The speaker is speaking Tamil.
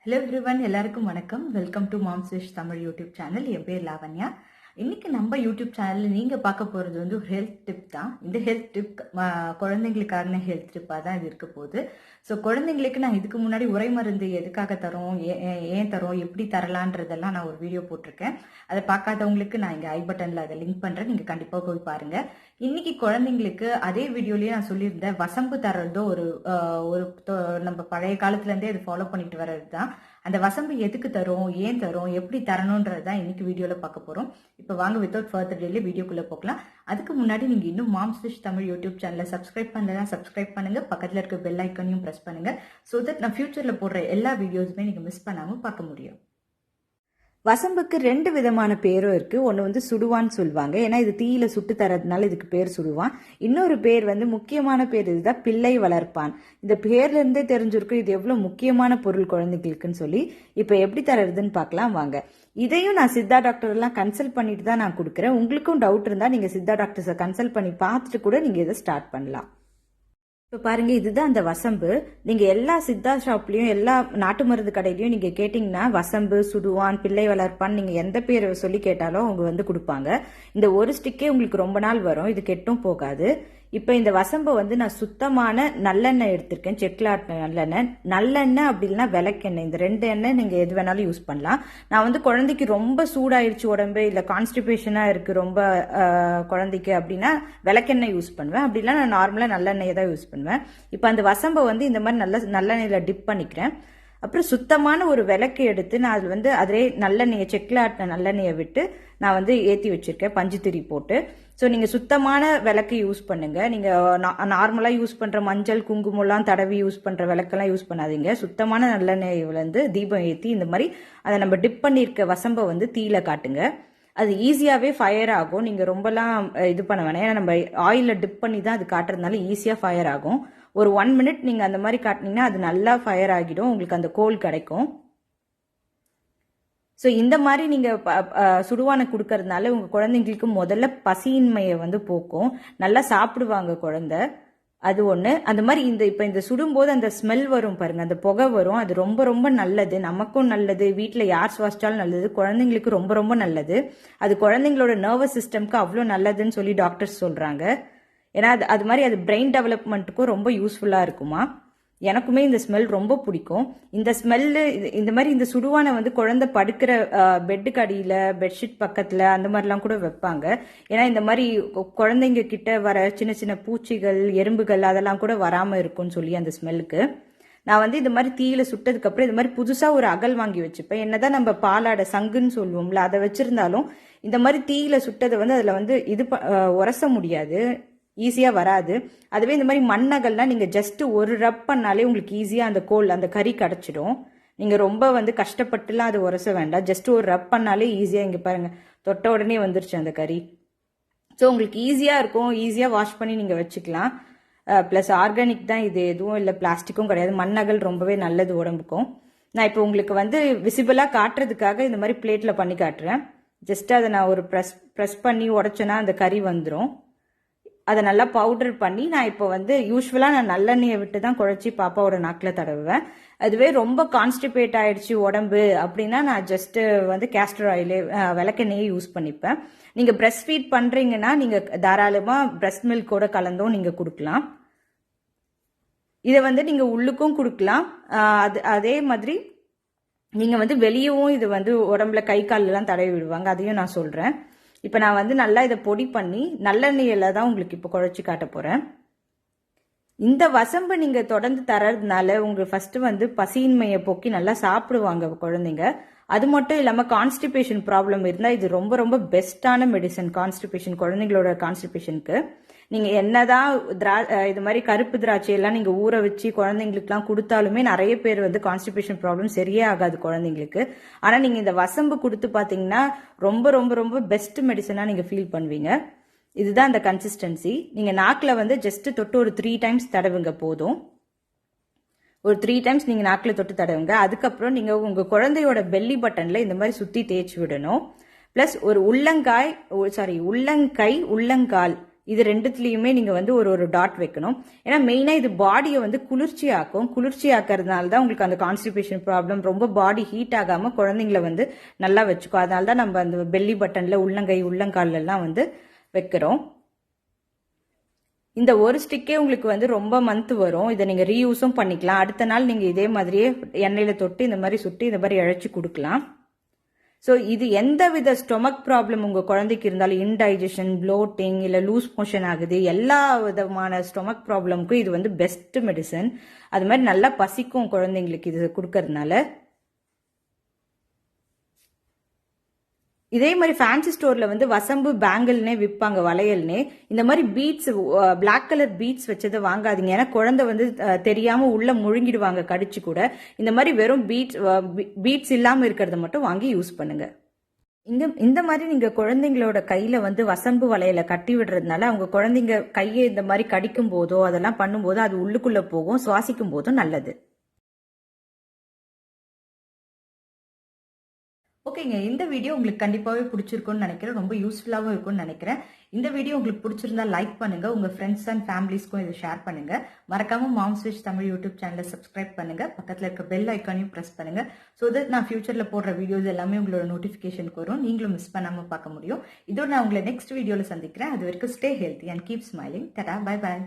Hello everyone, எல்லாருக்கும் வணக்கம். Welcome to Mom's Tamil YouTube channel. என் பேர் லாவண்யா. இன்னைக்கு நம்ம யூடியூப் சேனல்ல நீங்க பார்க்க போறது வந்து ஒரு ஹெல்த் டிப் தான். இந்த ஹெல்த் டிப் குழந்தைங்களுக்கான ஹெல்த் டிப்பா தான் இது இருக்க போகுது. ஸோ குழந்தைங்களுக்கு நான் இதுக்கு முன்னாடி உரை மருந்து எதுக்காக தரோம், ஏன் தரோம், எப்படி தரலான்றதெல்லாம் நான் ஒரு வீடியோ போட்டிருக்கேன். அதை பார்க்காதவங்களுக்கு நான் இங்க ஐ பட்டன்ல அதை லிங்க் பண்றேன், நீங்க கண்டிப்பா போய் பாருங்க. இன்னைக்கு குழந்தைங்களுக்கு அதே வீடியோலயே நான் சொல்லியிருந்தேன், வசம்பு தர்றதோ ஒரு நம்ம பழைய காலத்துல இருந்தே அது ஃபாலோ பண்ணிட்டு வர்றது தான். அந்த வசம்பு எதுக்கு தரும், ஏன் தரும், எப்படி தரணும்ன்றது தான் இன்னைக்கு வீடியோல பார்க்க போறோம். இப்போ வாங்க வித்தவுட் ஃபர்தர் டிலே வீடியோக்குள்ள போகலாம். அதுக்கு முன்னாடி நீங்க இன்னும் மாம்ஸ் தமிழ் யூடியூப் சேனலை சப்ஸ்கிரைப் பண்ணலாம், சப்ஸ்கிரைப் பண்ணுங்க. பக்கத்துல இருக்க பெல் ஐக்கனையும் பிரஸ் பண்ணுங்க. ஸோ தட் நான் ஃபியூச்சர்ல போடுற எல்லா வீடியோஸுமே நீங்க மிஸ் பண்ணாம பார்க்க முடியும். வசம்புக்கு ரெண்டு விதமான பேரும் இருக்கு. ஒன்று வந்து சுடுவான்னு சொல்லுவாங்க, ஏன்னா இது தீயில சுட்டு தரதுனால இதுக்கு பேர் சுடுவான். இன்னொரு பேர் வந்து முக்கியமான பேர் இதுதான், பிள்ளை வளர்ப்பான். இந்த பேர்ல இருந்தே தெரிஞ்சிருக்கும் இது எவ்வளவு முக்கியமான பொருள் குழந்தைகளுக்குன்னு சொல்லி. இப்போ எப்படி தரதுன்னு பார்க்கலாம் வாங்க. இதையும் நான் சித்தா டாக்டர் எல்லாம் கன்சல்ட் பண்ணிட்டு தான் நான் கொடுக்குறேன். உங்களுக்கும் டவுட் இருந்தா நீங்க சித்தா டாக்டர்ஸை கன்சல்ட் பண்ணி பார்த்துட்டு கூட நீங்க இதை ஸ்டார்ட் பண்ணலாம். இப்போ பாருங்க, இதுதான் அந்த வசம்பு. நீங்க எல்லா சித்தா ஷாப்லயும் எல்லா நாட்டு மருந்து கடையிலயும் நீங்க கேட்டீங்கன்னா வசம்பு, சுடுவான், பிள்ளை வளர்ப்பான் நீங்க எந்த பேர் சொல்லி கேட்டாலும் அவங்க வந்து கொடுப்பாங்க. இந்த ஒரு ஸ்டிக்கே உங்களுக்கு ரொம்ப நாள் வரும், இது கெட்டும் போகாது. இப்போ இந்த வசம்பை வந்து நான் சுத்தமான நல்லெண்ணெய் எடுத்திருக்கேன், செக்கில் ஆட்டின நல்லெண்ணெய். நல்லெண்ணெய் அப்படி இல்லைன்னா விளக்கெண்ணெய், இந்த ரெண்டு எண்ணெய் நீங்க எது வேணாலும் யூஸ் பண்ணலாம். நான் வந்து குழந்தைக்கு ரொம்ப சூடாயிடுச்சு உடம்பு, இல்லை கான்ஸ்டிபேஷனா இருக்கு ரொம்ப குழந்தைக்கு அப்படின்னா விளக்கெண்ணெய் யூஸ் பண்ணுவேன். அப்படின்னா நான் நார்மலா நல்லெண்ணெயை தான் யூஸ் பண்ணுவேன். இப்போ அந்த வசம்பை வந்து இந்த மாதிரி நல்லெண்ணெயில டிப் பண்ணிக்கிறேன். அப்புறம் சுத்தமான ஒரு விளக்கு எடுத்து நான் அது வந்து அதிலே நல்லெண்ணெயை, செக்கில் ஆட்டின நல்லெண்ணெயை விட்டு நான் வந்து ஏற்றி வச்சிருக்கேன், பஞ்சு திரி போட்டு. ஸோ நீங்கள் சுத்தமான விளக்கு யூஸ் பண்ணுங்க. நீங்கள் நார்மலாக யூஸ் பண்ணுற மஞ்சள் குங்குமம்லாம் தடவி யூஸ் பண்ணுற விளக்கெல்லாம் யூஸ் பண்ணாதீங்க. சுத்தமான நல்லெண்ணெய் வந்து தீபம் ஏற்றி இந்த மாதிரி அதை நம்ம டிப் பண்ணியிருக்க வசம்பை வந்து தீயில காட்டுங்க. அது ஈஸியாகவே ஃபயர் ஆகும். நீங்கள் ரொம்பலாம் இது பண்ண வேணாம், ஏன்னா நம்ம ஆயிலில் டிப் பண்ணி தான் அது காட்டுறதுனால ஈஸியாக ஃபயர் ஆகும். ஒரு 1 மினிட் நீங்கள் அந்த மாதிரி காட்டினீங்கன்னா அது நல்லா ஃபயர் ஆகிடும், உங்களுக்கு அந்த கோல் கிடைக்கும். ஸோ இந்த மாதிரி நீங்கள் சுடுவானை கொடுக்கறதுனால உங்கள் குழந்தைங்களுக்கு முதல்ல பசியின்மையை வந்து போக்கும், நல்லா சாப்பிடுவாங்க குழந்தை. அது ஒன்று. அந்த மாதிரி இப்போ இந்த சுடும்போது அந்த ஸ்மெல் வரும் பாருங்க, அந்த புகை வரும், அது ரொம்ப ரொம்ப நல்லது, நமக்கும் நல்லது, வீட்டில் யார் சுவாசிச்சாலும் நல்லது, குழந்தைங்களுக்கு ரொம்ப ரொம்ப நல்லது. அது குழந்தைங்களோட நர்வஸ் சிஸ்டம்க்கு அவ்வளோ நல்லதுன்னு சொல்லி டாக்டர்ஸ் சொல்கிறாங்க. ஏன்னா அது மாதிரி அது பிரெயின் டெவலப்மெண்ட்டுக்கும் ரொம்ப யூஸ்ஃபுல்லாக இருக்குமா. எனக்குமே இந்த ஸ்மெல் ரொம்ப பிடிக்கும். இந்த ஸ்மெல்லு இந்த மாதிரி இந்த சுடுவானை வந்து குழந்தை படுக்கிற பெட்டுக்கு அடியில், பெட்ஷீட் பக்கத்தில் அந்த மாதிரிலாம் கூட வைப்பாங்க. ஏன்னா இந்த மாதிரி குழந்தைங்க கிட்ட வர சின்ன சின்ன பூச்சிகள், எறும்புகள் அதெல்லாம் கூட வராமல் இருக்கும்னு சொல்லி அந்த ஸ்மெல்லுக்கு. நான் வந்து இந்த மாதிரி தீயில சுட்டதுக்கு அப்புறம் இந்த மாதிரி புதுசாக ஒரு அகல் வாங்கி வச்சுப்பேன். என்னதான் நம்ம பாலாடை சங்குன்னு சொல்லுவோம்ல, அதை வச்சிருந்தாலும் இந்த மாதிரி தீயில சுட்டதை வந்து அதில் வந்து உரச முடியாது, ஈஸியாக வராது. அதுவே இந்த மாதிரி மண்ணகல்லாம் நீங்கள் ஜஸ்ட் ஒரு ரப் பண்ணாலே உங்களுக்கு ஈஸியாக அந்த கோல், அந்த கறி கிடச்சிடும். நீங்கள் ரொம்ப வந்து கஷ்டப்பட்டுலாம் அது உரச வேண்டாம், ஜஸ்ட் ஒரு ரப் பண்ணாலே ஈஸியாக, இங்கே பாருங்கள் தொட்ட உடனே வந்துருச்சு அந்த கறி. ஸோ உங்களுக்கு ஈஸியாக இருக்கும், ஈஸியாக வாஷ் பண்ணி நீங்கள் வச்சுக்கலாம். ப்ளஸ் ஆர்கானிக் தான் இது, எதுவும் இல்லை பிளாஸ்டிக்கும் கிடையாது. மண்ணகல் ரொம்பவே நல்லது உடம்புக்கும். நான் இப்போ உங்களுக்கு வந்து விசிபிளாக காட்டுறதுக்காக இந்த மாதிரி பிளேட்டில் பண்ணி காட்டுறேன். ஜஸ்ட் அதை நான் ஒரு ப்ரெஸ் பண்ணி உடச்சேன்னா அந்த கறி வந்துடும். அதை நல்லா பவுடர் பண்ணி நான் இப்போ வந்து யூஸ்வலாக நான் நல்லெண்ணெயை விட்டு தான் குழச்சி பாப்பாவோட நாக்கில் தடவுவேன். அதுவே ரொம்ப கான்ஸ்டிபேட் ஆயிடுச்சு உடம்பு அப்படின்னா நான் ஜஸ்ட் வந்து கேஸ்டர் ஆயிலே, விளக்கெண்ணெயே யூஸ் பண்ணிப்பேன். நீங்கள் பிரஸ்ட் ஃபீட் பண்ணுறீங்கன்னா நீங்கள் தாராளமாக பிரஸ்ட் மில்கோட கலந்தும் நீங்கள் கொடுக்கலாம். இதை வந்து நீங்கள் உள்ளுக்கும் கொடுக்கலாம். அதே மாதிரி நீங்கள் வந்து வெளியவும் இது வந்து உடம்புல கை காலெல்லாம் தடவி விடுவாங்க, அதையும் நான் சொல்கிறேன். இப்போ நான் வந்து நல்லா இதை பொடி பண்ணி நல்லெண்ணெயில தான் உங்களுக்கு இப்போ குழச்சி காட்ட போகிறேன். இந்த வசம்பு நீங்கள் தொடர்ந்து தரதுனால உங்களுக்கு ஃபஸ்ட்டு வந்து பசியின்மையை போக்கி நல்லா சாப்பிடுவாங்க குழந்தைங்க. அது மட்டும் இல்லாமல் கான்ஸ்டிபேஷன் ப்ராப்ளம் இருந்தால் இது ரொம்ப ரொம்ப பெஸ்ட்டான மெடிசன். கான்ஸ்டிபேஷன், குழந்தைங்களோட கான்ஸ்டிபேஷனுக்கு நீங்கள் என்னதான் இது மாதிரி கருப்பு திராட்சையெல்லாம் நீங்கள் ஊற வச்சு குழந்தைங்களுக்குலாம் கொடுத்தாலுமே நிறைய பேர் வந்து கான்ஸ்டிபேஷன் ப்ராப்ளம் சரியே ஆகாது குழந்தைங்களுக்கு. ஆனால் நீங்கள் இந்த வசம்பு கொடுத்து பார்த்தீங்கன்னா ரொம்ப ரொம்ப ரொம்ப பெஸ்ட் மெடிசனாக நீங்கள் ஃபீல் பண்ணுவீங்க. இதுதான் அந்த கன்சிஸ்டன்சி. நீங்கள் நாக்கில் வந்து ஜஸ்ட் தொட்டு ஒரு 3 டைம்ஸ் தடவுங்க போதும். ஒரு 3 டைம்ஸ் நீங்கள் நாக்கில் தொட்டு தடவுங்க. அதுக்கப்புறம் நீங்கள் உங்கள் குழந்தையோட பெல்லி பட்டனில் இந்த மாதிரி சுற்றி தேய்ச்சி விடணும். ப்ளஸ் ஒரு உள்ளங்கை, உள்ளங்கால் இது ரெண்டுத்துலேயுமே நீங்கள் வந்து ஒரு டாட் வைக்கணும். ஏன்னா மெயினாக இது பாடியை வந்து குளிர்ச்சி ஆக்கும். குளிர்ச்சி ஆக்கிறதுனால தான் உங்களுக்கு அந்த கான்ஸ்டிபேஷன் ப்ராப்ளம், ரொம்ப பாடி ஹீட் ஆகாமல் குழந்தைங்கள வந்து நல்லா வச்சுக்கோ. அதனால தான் நம்ம அந்த பெல்லி பட்டனில் உள்ளங்கை உள்ளங்கால்லாம் வந்து வைக்கிறோம். இந்த ஒரு ஸ்டிக்கே உங்களுக்கு வந்து ரொம்ப மந்த் வரும். இதை நீங்கள் ரீயூஸும் பண்ணிக்கலாம். அடுத்த நாள் நீங்கள் இதே மாதிரியே எண்ணெயில் தொட்டு இந்த மாதிரி சுட்டி இந்த மாதிரி இழைச்சி கொடுக்கலாம். ஸோ இது எந்த வித ஸ்டொமக் ப்ராப்ளம் உங்கள் குழந்தைக்கு இருந்தாலும், இன்டைஜஷன், ப்ளோட்டிங், இல்லை லூஸ் மோஷன் ஆகுது, எல்லா விதமான ஸ்டொமக் ப்ராப்ளமுக்கும் இது வந்து பெஸ்ட் மெடிசன். அது மாதிரி நல்லா பசிக்கும் குழந்தைங்களுக்கு இது கொடுக்கறதுனால. இதே மாதிரி ஃபேன்சி ஸ்டோர்ல வந்து வசம்பு பேங்கிள்னே விற்பாங்க, வளையல்னே. இந்த மாதிரி பீட்ஸ், பிளாக் கலர் பீட்ஸ் வச்சதை வாங்காதீங்க. ஏன்னா குழந்தை வந்து தெரியாம உள்ள முழுங்கிடுவாங்க கடிச்சு கூட. இந்த மாதிரி வெறும் பீட்ஸ் இல்லாம இருக்கிறத மட்டும் வாங்கி யூஸ் பண்ணுங்க. இந்த மாதிரி நீங்க குழந்தைங்களோட கையில வந்து வசம்பு வளையல கட்டி விடுறதுனால அவங்க குழந்தைங்க கையை இந்த மாதிரி கடிக்கும் போதோ அதெல்லாம் பண்ணும்போதோ அது உள்ளுக்குள்ள போகும், சுவாசிக்கும் போதும் நல்லது. ஓகேங்க, இந்த வீடியோ உங்களுக்கு கண்டிப்பாகவே பிடிச்சிருக்கும்னு நினைக்கிறேன். ரொம்ப யூஸ்ஃபுல்லாகவும் இருக்கும்னு நினைக்கிறேன். இந்த வீடியோ உங்களுக்கு பிடிச்சிருந்தா லைக் பண்ணுங்க, உங்க ஃப்ரெண்ட்ஸ் அண்ட் ஃபேமிலிஸ்க்கும் இதை ஷேர் பண்ணுங்க. மறக்காம மாம்ஸ் வித் தமிழ் யூடியூப் சேனலை சப்ஸ்கிரைப் பண்ணுங்க. பக்கத்தில் இருக்க பெல் ஐக்கானையும் ப்ரெஸ் பண்ணுங்க. ஸோ தட் நான் ஃபியூச்சர்ல போடுற வீடியோஸ் எல்லாமே உங்களோட நோட்டிஃபிகேஷனுக்கு வரும், நீங்களும் மிஸ் பண்ணாம பார்க்க முடியும். இதோட நான் உங்களை நெக்ஸ்ட் வீடியோவில் சந்திக்கிறேன். அது வரைக்கும் stay healthy and keep smiling. Tata, bye bye.